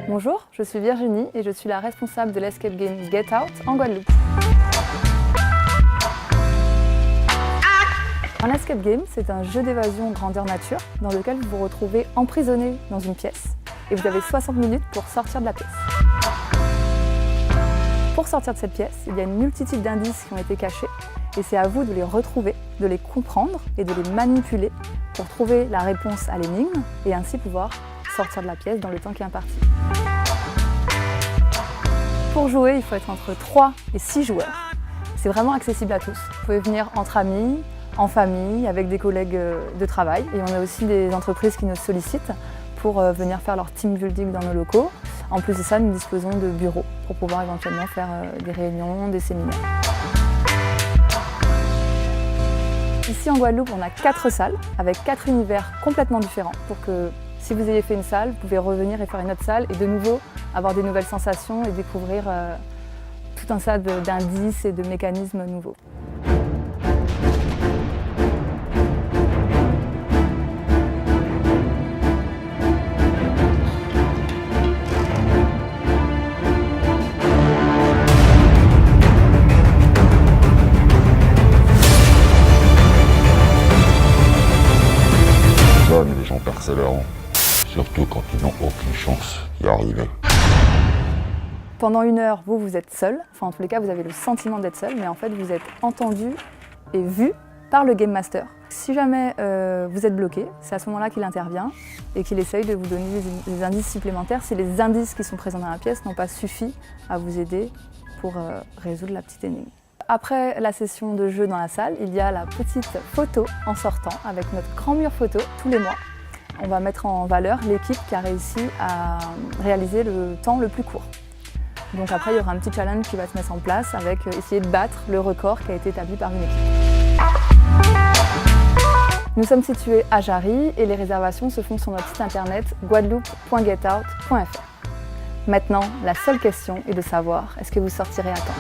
Bonjour, je suis Virginie et je suis la responsable de l'escape game Get Out en Guadeloupe. Un escape game, c'est un jeu d'évasion grandeur nature dans lequel vous vous retrouvez emprisonné dans une pièce et vous avez 60 minutes pour sortir de la pièce. Pour sortir de cette pièce, il y a une multitude d'indices qui ont été cachés et c'est à vous de les retrouver, de les comprendre et de les manipuler pour trouver la réponse à l'énigme et ainsi pouvoir sortir de la pièce dans le temps qui est imparti. Pour jouer, il faut être entre 3 et 6 joueurs. C'est vraiment accessible à tous. Vous pouvez venir entre amis, en famille, avec des collègues de travail. Et on a aussi des entreprises qui nous sollicitent pour venir faire leur team building dans nos locaux. En plus de ça, nous disposons de bureaux pour pouvoir éventuellement faire des réunions, des séminaires. Ici en Guadeloupe, on a 4 salles avec 4 univers complètement différents pour que si vous avez fait une salle, vous pouvez revenir et faire une autre salle et de nouveau avoir des nouvelles sensations et découvrir tout un tas d'indices et de mécanismes nouveaux. Ça, mais les gens persévérants, surtout quand ils n'ont aucune chance d'y arriver. Pendant 1 heure, vous êtes seul, enfin en tous les cas vous avez le sentiment d'être seul, mais en fait vous êtes entendu et vu par le Game Master. Si jamais vous êtes bloqué, c'est à ce moment-là qu'il intervient et qu'il essaye de vous donner des indices supplémentaires si les indices qui sont présents dans la pièce n'ont pas suffi à vous aider pour résoudre la petite énigme. Après la session de jeu dans la salle, il y a la petite photo en sortant avec notre grand mur photo tous les mois. On va mettre en valeur l'équipe qui a réussi à réaliser le temps le plus court. Donc après, il y aura un petit challenge qui va se mettre en place avec essayer de battre le record qui a été établi par une équipe. Nous sommes situés à Jarry et les réservations se font sur notre site internet guadeloupe.getout.fr. Maintenant, la seule question est de savoir, est-ce que vous sortirez à temps ?